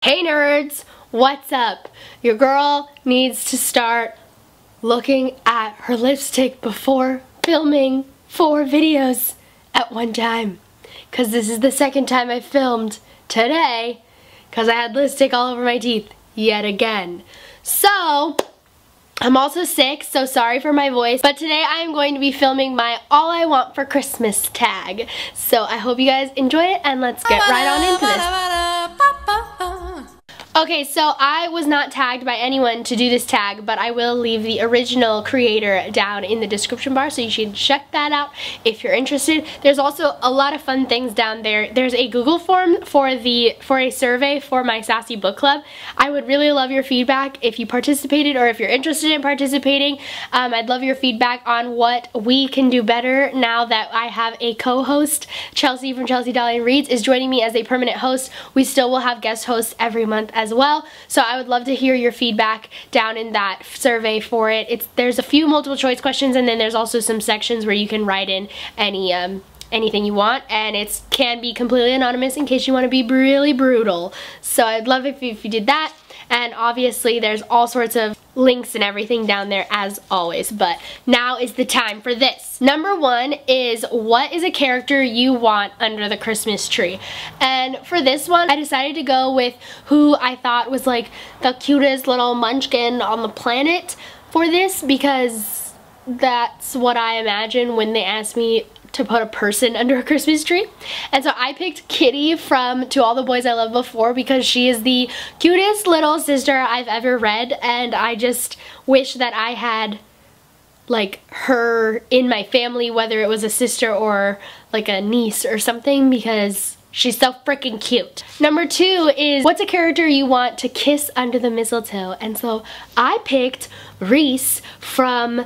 Hey nerds, what's up? Your girl needs to start looking at her lipstick before filming 4 videos at one time. Cause this is the second time I filmed today cause I had lipstick all over my teeth yet again. So, I'm also sick, so sorry for my voice, but today I am going to be filming my All I Want for Christmas tag. So I hope you guys enjoy it and let's get right on into this. Okay, so I was not tagged by anyone to do this tag, but I will leave the original creator down in the description bar, so you should check that out if you're interested. There's also a lot of fun things down there. There's a Google form for a survey for my Sassy Book Club. I would really love your feedback if you participated or if you're interested in participating. I'd love your feedback on what we can do better now that I have a co-host. Chelsea from Chelsea Darling Reads is joining me as a permanent host. We still will have guest hosts every month as well, so I would love to hear your feedback down in that survey for it. There's a few multiple choice questions, and then there's also some sections where you can write in anything you want, and it can be completely anonymous in case you want to be really brutal. So I'd love if you did that. And obviously there's all sorts of links and everything down there as always, but now is the time for this. Number 1 is, what is a character you want under the Christmas tree? And for this one, I decided to go with who I thought was like the cutest little munchkin on the planet for this, because that's what I imagine when they ask me to put a person under a Christmas tree. And so I picked Kitty from To All the Boys I Loved Before because she is the cutest little sister I've ever read, and I just wish that I had like her in my family, whether it was a sister or like a niece or something, because she's so freaking cute. Number 2 is, what's a character you want to kiss under the mistletoe? And so I picked Reese from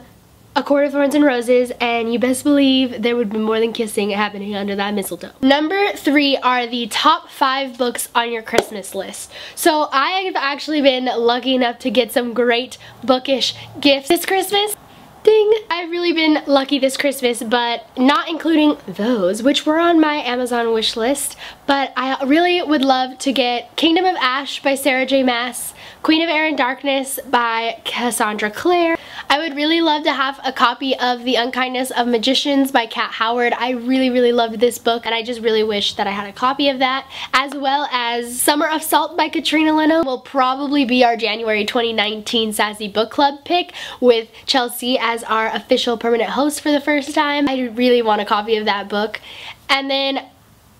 A Court of Thorns and Roses, and you best believe there would be more than kissing happening under that mistletoe. Number 3 are the top 5 books on your Christmas list. So I have actually been lucky enough to get some great bookish gifts this Christmas. Ding! I've really been lucky this Christmas, but not including those, which were on my Amazon wish list. But I really would love to get Kingdom of Ash by Sarah J. Maas, Queen of Air and Darkness by Cassandra Clare. I would really love to have a copy of The Unkindness of Magicians by Kat Howard. I really loved this book, and I just really wish that I had a copy of that, as well as Summer of Salt by Katrina Leno will probably be our January 2019 Sassy Book Club pick, with Chelsea as our official permanent host for the first time. I really want a copy of that book. And then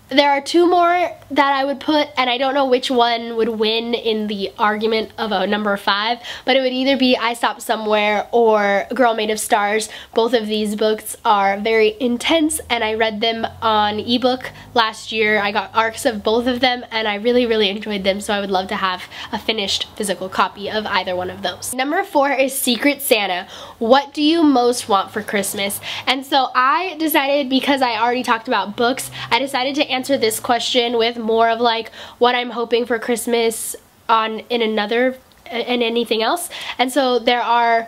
there are 2 more that I would put, and I don't know which one would win in the argument of a number 5, but it would either be I Stopped Somewhere or Girl Made of Stars. Both of these books are very intense, and I read them on ebook last year. I got ARCs of both of them, and I really enjoyed them, so I would love to have a finished physical copy of either one of those. Number 4 is Secret Santa. What do you most want for Christmas? And so I decided, because I already talked about books, I decided to answer this question with more of like what I'm hoping for Christmas in anything else. And so there are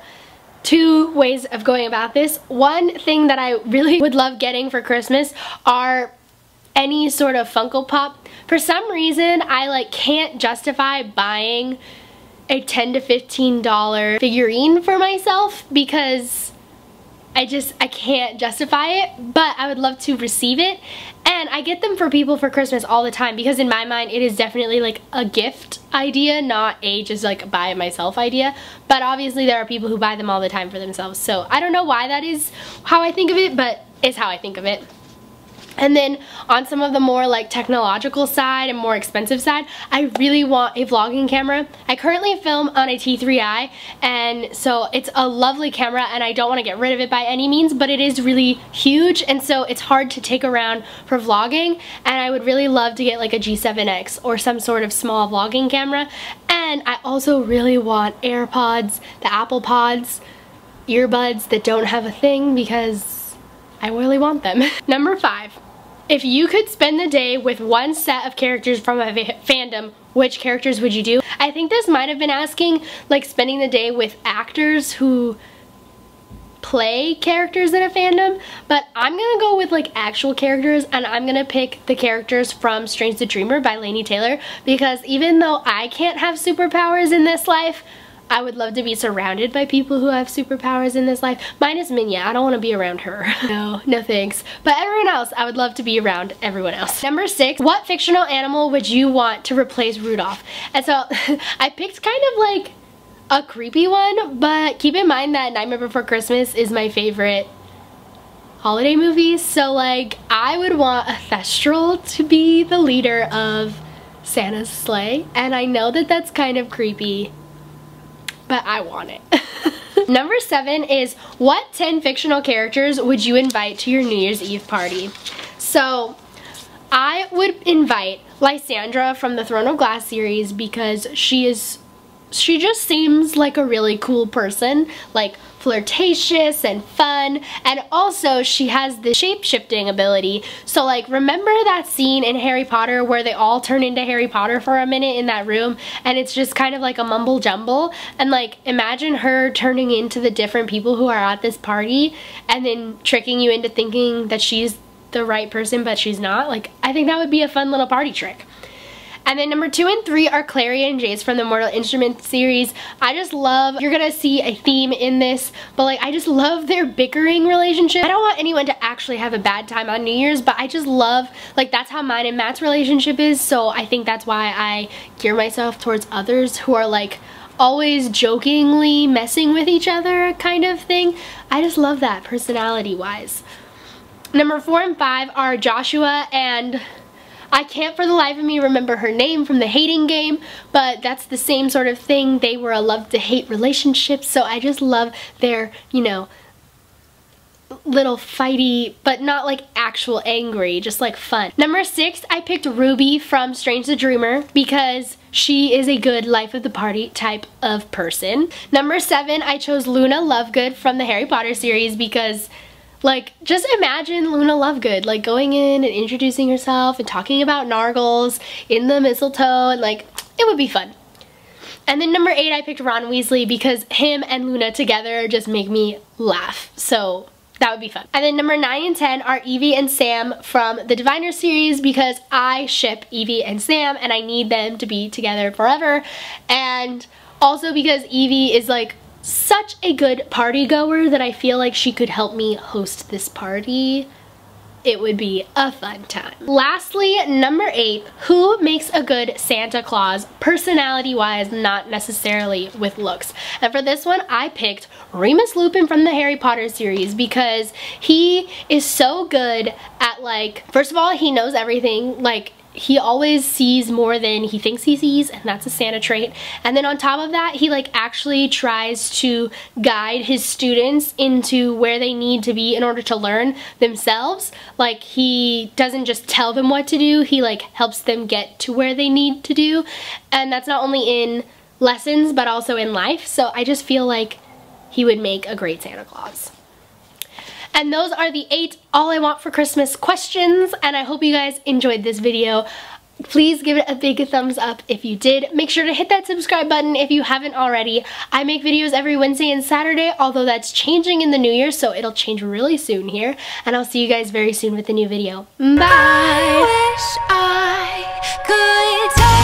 2 ways of going about this. One thing that I really would love getting for Christmas are any sort of Funko Pop. For some reason, I like can't justify buying a $10 to $15 figurine for myself, because I can't justify it, but I would love to receive it. And I get them for people for Christmas all the time, because in my mind it is definitely like a gift idea, not a just like buy it myself idea. But obviously there are people who buy them all the time for themselves, so I don't know why that is how I think of it, but it's how I think of it. And then on some of the more like technological side and more expensive side, I really want a vlogging camera. I currently film on a T3i, and so it's a lovely camera, and I don't want to get rid of it by any means, but it is really huge, and so it's hard to take around for vlogging, and I would really love to get like a G7X or some sort of small vlogging camera. And I also really want AirPods, the Apple Pods, earbuds that don't have a thing, because I really want them. Number 5. If you could spend the day with one set of characters from a fandom, which characters would you do? I think this might have been asking like spending the day with actors who play characters in a fandom, but I'm gonna go with like actual characters, and I'm gonna pick the characters from Strange the Dreamer by Laini Taylor, because even though I can't have superpowers in this life, I would love to be surrounded by people who have superpowers in this life. Minus Minya, I don't want to be around her. No thanks. But everyone else, I would love to be around everyone else. Number 6, what fictional animal would you want to replace Rudolph? And so I picked kind of like a creepy one, but keep in mind that Nightmare Before Christmas is my favorite holiday movie, so like I would want a Thestral to be the leader of Santa's sleigh, and I know that that's kind of creepy, but I want it. Number 7 is, what 10 fictional characters would you invite to your New Year's Eve party? So I would invite Lysandra from the Throne of Glass series, because she just seems like a really cool person, like flirtatious and fun, and also she has the shape-shifting ability. So like, remember that scene in Harry Potter where they all turn into Harry Potter for a minute in that room, and it's just kind of like a mumble jumble? And like, imagine her turning into the different people who are at this party and then tricking you into thinking that she's the right person but she's not. Like, I think that would be a fun little party trick. And then number 2 and 3 are Clary and Jace from the Mortal Instruments series. I just love, you're gonna see a theme in this, but like, I just love their bickering relationship. I don't want anyone to actually have a bad time on New Year's, but I just love, like, that's how mine and Matt's relationship is, so I think that's why I gear myself towards others who are like always jokingly messing with each other kind of thing. I just love that personality-wise. Number 4 and 5 are Joshua and I can't for the life of me remember her name from the hating game, but that's the same sort of thing. They were a love-to-hate relationship, so I just love their, you know, little fighty, but not like actual angry, just like fun. Number 6, I picked Ruby from Strange the Dreamer, because she is a good life of the party type of person. Number 7, I chose Luna Lovegood from the Harry Potter series, because like, just imagine Luna Lovegood, like, going in and introducing herself and talking about Nargles in the mistletoe, and like, it would be fun. And then number 8, I picked Ron Weasley, because him and Luna together just make me laugh, so that would be fun. And then number 9 and 10 are Evie and Sam from the Diviner series, because I ship Evie and Sam and I need them to be together forever, and also because Evie is like such a good party goer that I feel like she could help me host this party. It would be a fun time. Lastly, number 8, who makes a good Santa Claus personality-wise, not necessarily with looks? And for this one, I picked Remus Lupin from the Harry Potter series, because he is so good at, like, first of all, he knows everything. Like, he always sees more than he thinks he sees, and that's a Santa trait. And then on top of that, he like actually tries to guide his students into where they need to be in order to learn themselves. Like, he doesn't just tell them what to do, he like helps them get to where they need to do. And that's not only in lessons, but also in life. So I just feel like he would make a great Santa Claus. And those are the 8 All I Want for Christmas questions, and I hope you guys enjoyed this video. Please give it a big thumbs up if you did. Make sure to hit that subscribe button if you haven't already. I make videos every Wednesday and Saturday, although that's changing in the new year, so it'll change really soon here. And I'll see you guys very soon with a new video. Bye! I wish I could